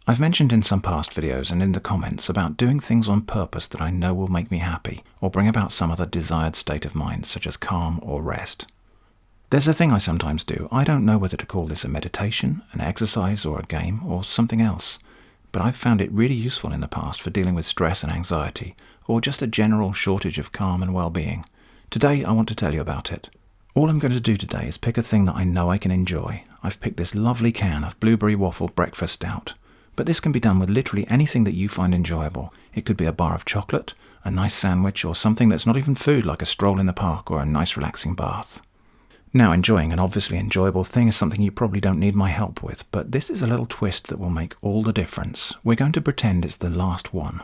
I've mentioned in some past videos and in the comments about doing things on purpose that I know will make me happy or bring about some other desired state of mind, such as calm or rest. There's a thing I sometimes do. I don't know whether to call this a meditation, an exercise, or a game, or something else, but I've found it really useful in the past for dealing with stress and anxiety, or just a general shortage of calm and well-being. Today I want to tell you about it. All I'm going to do today is pick a thing that I know I can enjoy. I've picked this lovely can of blueberry waffle breakfast stout. But this can be done with literally anything that you find enjoyable. It could be a bar of chocolate, a nice sandwich, or something that's not even food like a stroll in the park or a nice relaxing bath. Now, enjoying an obviously enjoyable thing is something you probably don't need my help with, but this is a little twist that will make all the difference. We're going to pretend it's the last one.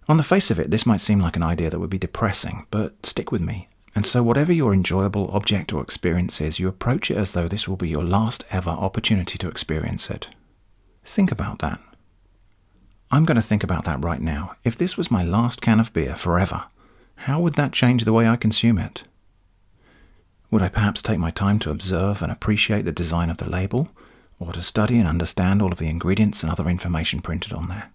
On the face of it, this might seem like an idea that would be depressing, but stick with me. And so whatever your enjoyable object or experience is, you approach it as though this will be your last ever opportunity to experience it. Think about that. I'm going to think about that right now. If this was my last can of beer forever, how would that change the way I consume it? Would I perhaps take my time to observe and appreciate the design of the label, or to study and understand all of the ingredients and other information printed on there?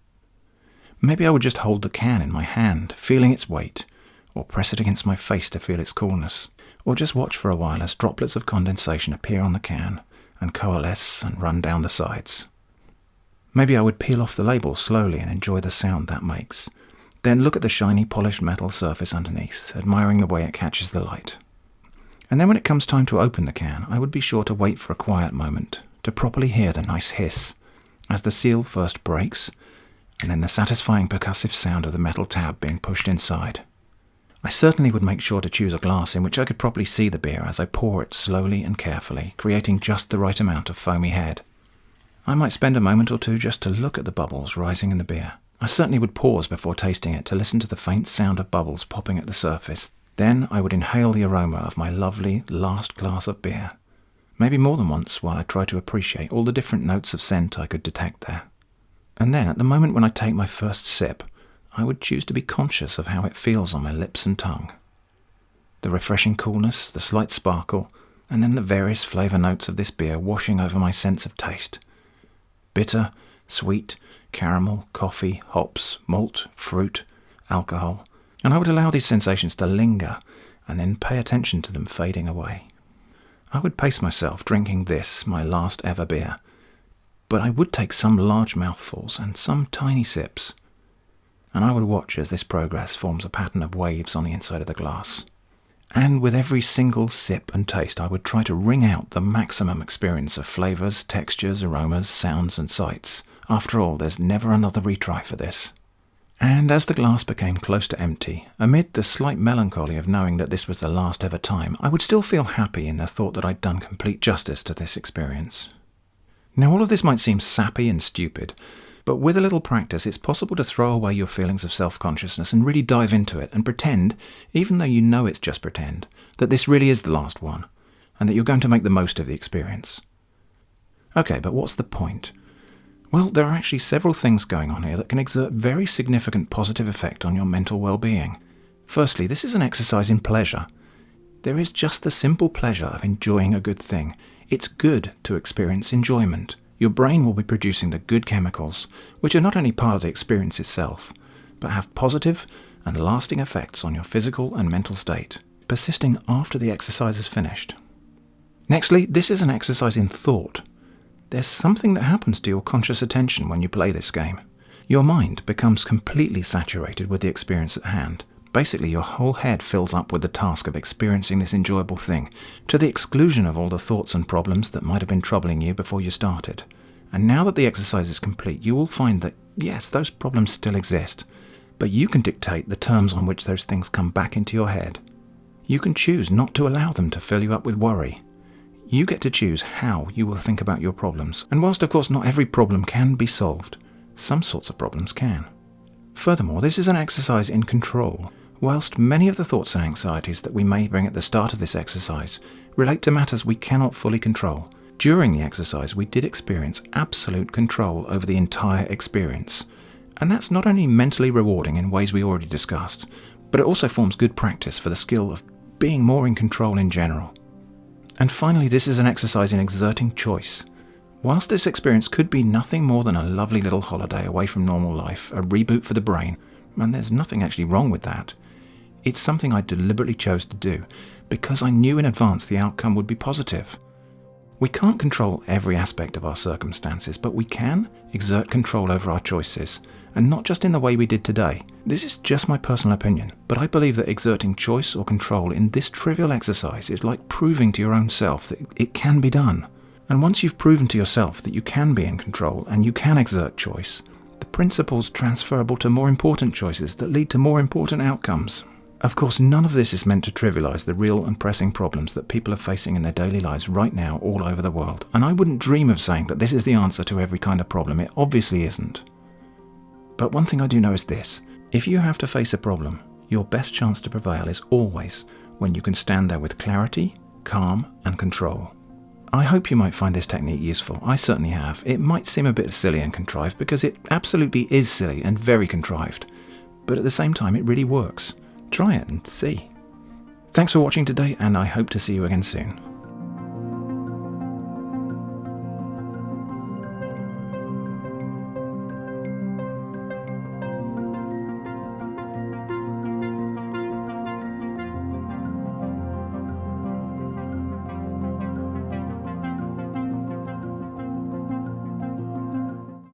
Maybe I would just hold the can in my hand, feeling its weight, or press it against my face to feel its coolness, or just watch for a while as droplets of condensation appear on the can and coalesce and run down the sides. Maybe I would peel off the label slowly and enjoy the sound that makes. Then look at the shiny polished metal surface underneath, admiring the way it catches the light. And then when it comes time to open the can, I would be sure to wait for a quiet moment, to properly hear the nice hiss, as the seal first breaks, and then the satisfying percussive sound of the metal tab being pushed inside. I certainly would make sure to choose a glass in which I could properly see the beer as I pour it slowly and carefully, creating just the right amount of foamy head. I might spend a moment or two just to look at the bubbles rising in the beer. I certainly would pause before tasting it to listen to the faint sound of bubbles popping at the surface. Then I would inhale the aroma of my lovely last glass of beer. Maybe more than once while I try to appreciate all the different notes of scent I could detect there. And then at the moment when I take my first sip, I would choose to be conscious of how it feels on my lips and tongue. The refreshing coolness, the slight sparkle, and then the various flavour notes of this beer washing over my sense of taste. Bitter, sweet, caramel, coffee, hops, malt, fruit, alcohol, and I would allow these sensations to linger and then pay attention to them fading away. I would pace myself drinking this, my last ever beer, but I would take some large mouthfuls and some tiny sips, and I would watch as this progress forms a pattern of waves on the inside of the glass. And with every single sip and taste, I would try to wring out the maximum experience of flavours, textures, aromas, sounds and sights. After all, there's never another retry for this. And as the glass became close to empty, amid the slight melancholy of knowing that this was the last ever time, I would still feel happy in the thought that I'd done complete justice to this experience. Now all of this might seem sappy and stupid, but with a little practice, it's possible to throw away your feelings of self-consciousness and really dive into it and pretend, even though you know it's just pretend, that this really is the last one, and that you're going to make the most of the experience. Okay, but what's the point? Well, there are actually several things going on here that can exert very significant positive effect on your mental well-being. Firstly, this is an exercise in pleasure. There is just the simple pleasure of enjoying a good thing. It's good to experience enjoyment. Your brain will be producing the good chemicals, which are not only part of the experience itself, but have positive and lasting effects on your physical and mental state, persisting after the exercise is finished. Nextly, this is an exercise in thought. There's something that happens to your conscious attention when you play this game. Your mind becomes completely saturated with the experience at hand. Basically, your whole head fills up with the task of experiencing this enjoyable thing, to the exclusion of all the thoughts and problems that might have been troubling you before you started. And now that the exercise is complete, you will find that, yes, those problems still exist, but you can dictate the terms on which those things come back into your head. You can choose not to allow them to fill you up with worry. You get to choose how you will think about your problems, and whilst of course not every problem can be solved, some sorts of problems can. Furthermore, this is an exercise in control. Whilst many of the thoughts and anxieties that we may bring at the start of this exercise relate to matters we cannot fully control, during the exercise we did experience absolute control over the entire experience. And that's not only mentally rewarding in ways we already discussed, but it also forms good practice for the skill of being more in control in general. And finally, this is an exercise in exerting choice. Whilst this experience could be nothing more than a lovely little holiday away from normal life, a reboot for the brain, and there's nothing actually wrong with that, it's something I deliberately chose to do because I knew in advance the outcome would be positive. We can't control every aspect of our circumstances, but we can exert control over our choices, and not just in the way we did today. This is just my personal opinion, but I believe that exerting choice or control in this trivial exercise is like proving to your own self that it can be done. And once you've proven to yourself that you can be in control and you can exert choice, the principle's transferable to more important choices that lead to more important outcomes. Of course, none of this is meant to trivialise the real and pressing problems that people are facing in their daily lives right now all over the world. And I wouldn't dream of saying that this is the answer to every kind of problem. It obviously isn't. But one thing I do know is this. If you have to face a problem, your best chance to prevail is always when you can stand there with clarity, calm and control. I hope you might find this technique useful. I certainly have. It might seem a bit silly and contrived because it absolutely is silly and very contrived. But at the same time, it really works. Try it and see. Thanks for watching today, and I hope to see you again soon.